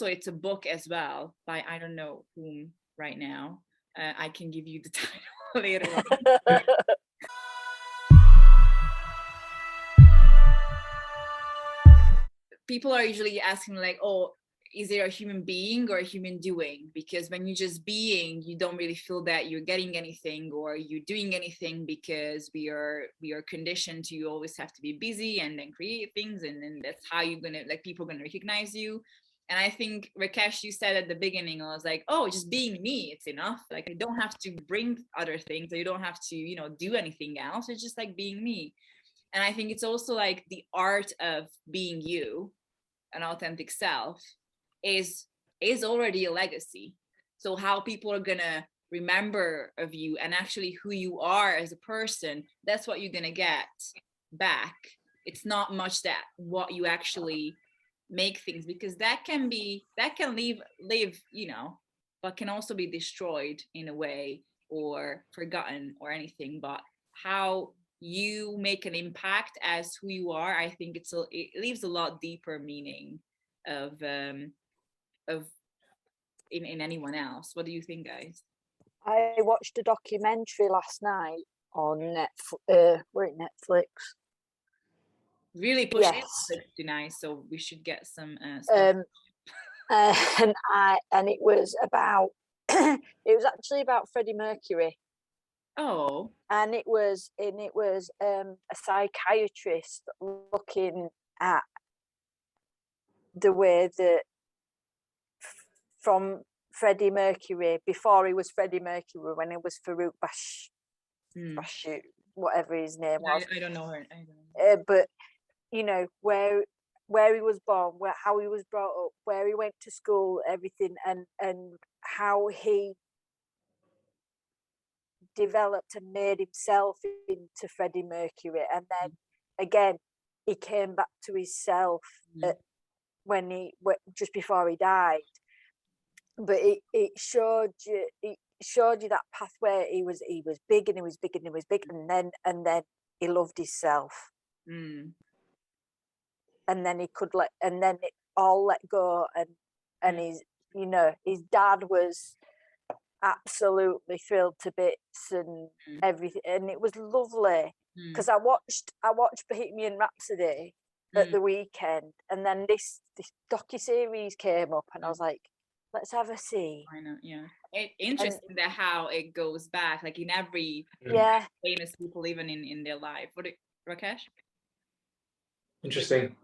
it's a book as well by I don't know whom right now. I can give you the title later on. People are usually asking like, oh, is there a human being or a human doing? Because when you're just being, you don't really feel that you're getting anything or you're doing anything, because we are conditioned to always have to be busy and then create things, and then that's how you're gonna, like, people are gonna recognize you. And I think, Rakesh, you said at the beginning, I was like, oh, just being me, it's enough. Like, you don't have to bring other things, or you don't have to, you know, do anything else. It's just like being me. And I think it's also like the art of being you, an authentic self, is already a legacy. So how people are gonna remember of you and actually who you are as a person, that's what you're gonna get back. It's not much that what you actually make things, because that can live, you know, but can also be destroyed in a way, or forgotten or anything. But how you make an impact as who you are, I think it leaves a lot deeper meaning of in anyone else. What do you think, guys? I watched a documentary last night on Netflix. Really pushing Netflix tonight, so we should get some stuff. And it was about it was actually about Freddie Mercury. Oh. And it was a psychiatrist looking at the way that from Freddie Mercury, before he was Freddie Mercury, when he was Farouk Bashir, whatever his name was. I don't know her. But you know, where he was born, how he was brought up, where he went to school, everything, and how he developed and made himself into Freddie Mercury. And then again, he came back to himself just before he died. But it showed you that pathway. He was big, and he was big, and he was big, and then he loved himself. And then he could it all let go, and his dad was absolutely thrilled to bits and everything, and it was lovely, because I watched Bohemian Rhapsody at the weekend, and then this docu-series came up, and I was like, let's have a see. I know, yeah. Interesting that how it goes back, like in every famous people, even in their life. Rakesh? Interesting.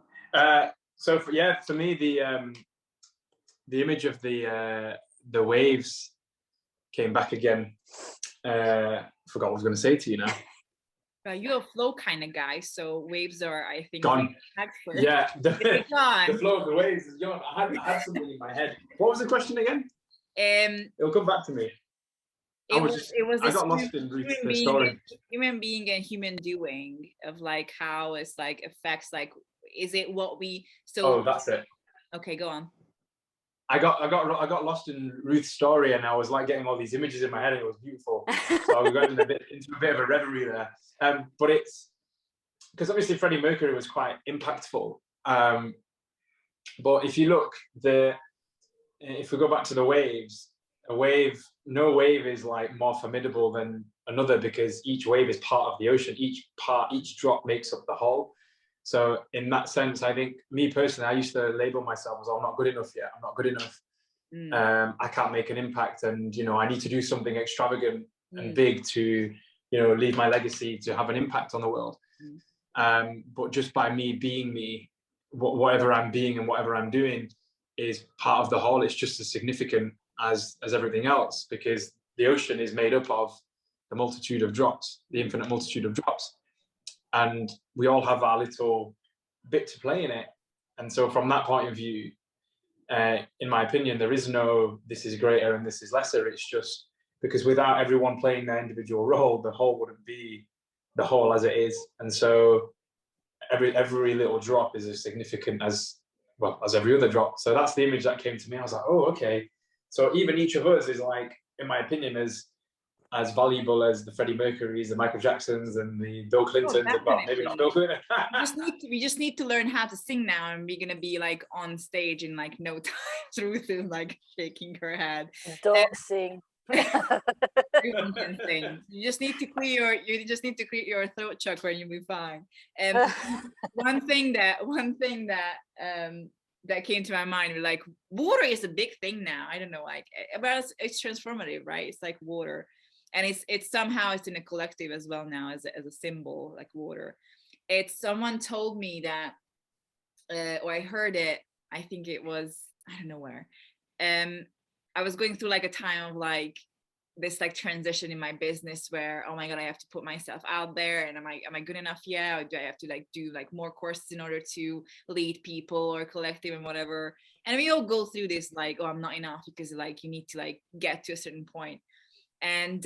So for me, the image of the waves came back again. Forgot what I was going to say to you now. You're a flow kind of guy, so waves are, I think, gone. Expert. Yeah, the flow of the waves is gone. I had something in my head. What was the question again? It'll come back to me. I got lost in the story. Human being and human doing, of like how it's like affects, like, is it what we that's it. Okay, go on. I got lost in Ruth's story, and I was like getting all these images in my head, and it was beautiful. So I was going into a bit of a reverie there. But it's because obviously Freddie Mercury was quite impactful. But if you look, if we go back to the waves, no wave is like more formidable than another, because each wave is part of the ocean. Each drop makes up the whole. So in that sense, I think, me personally, I used to label myself as, I'm not good enough yet. I'm not good enough. I can't make an impact, and I need to do something extravagant and big to leave my legacy, to have an impact on the world. But just by me being me, whatever I'm being and whatever I'm doing is part of the whole. It's just as significant as everything else, because the ocean is made up of the multitude of drops, the infinite multitude of drops. And we all have our little bit to play in it. And so from that point of view, in my opinion, there is no, this is greater and this is lesser. It's just because without everyone playing their individual role, the whole wouldn't be the whole as it is. And so every little drop is as significant as every other drop. So that's the image that came to me. I was like, oh, okay. So even each of us is like, in my opinion, as as valuable as the Freddie Mercurys, the Michael Jacksons, and the Bill Clintons. Well, maybe not Bill Clinton. we just need to learn how to sing now, and we're gonna be like on stage in like no time. Ruth is like shaking her head. Don't sing. Everyone can sing. You just need to clear your throat chakra, and you'll be fine. One thing that that came to my mind, like water is a big thing now. I don't know, like, but it's transformative, right? It's like water, and it's somehow it's in a collective as well now as a symbol, like water. It's someone told me that, or I heard it. I think it was, I don't know where. I was going through like a time of like this like transition in my business where, oh my God, I have to put myself out there, and am I good enough? Yeah, or do I have to like do like more courses in order to lead people or collective and whatever? And we all go through this like, oh, I'm not enough, because like you need to like get to a certain point. And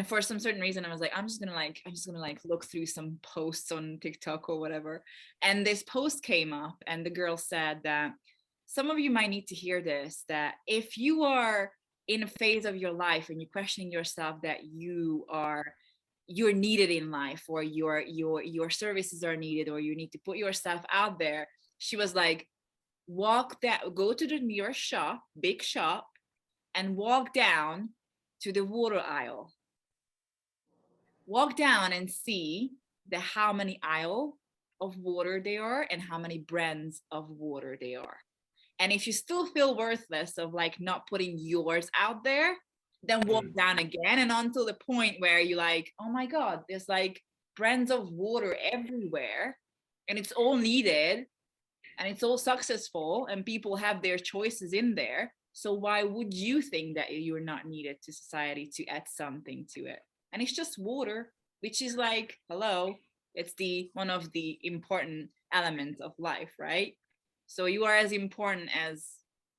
for some certain reason, I was like, I'm just gonna like look through some posts on TikTok or whatever. And this post came up, and the girl said that some of you might need to hear this, that if you are in a phase of your life and you're questioning yourself that you're needed in life, or your services are needed, or you need to put yourself out there, she was like, go to the nearest shop, big shop, and walk down to the water aisle. Walk down and see how many aisle of water there are and how many brands of water there are. And if you still feel worthless of like not putting yours out there, then walk down again, and until the point where you're like, oh my God, there's like brands of water everywhere, and it's all needed, and it's all successful, and people have their choices in there. So why would you think that you're not needed to society to add something to it? And it's just water, which is like, hello, it's one of the important elements of life, right? So you are as important as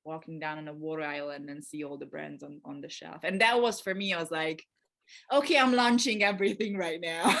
walking down on a water aisle and then see all the brands on the shelf. And that was, for me, I was like, okay, I'm launching everything right now.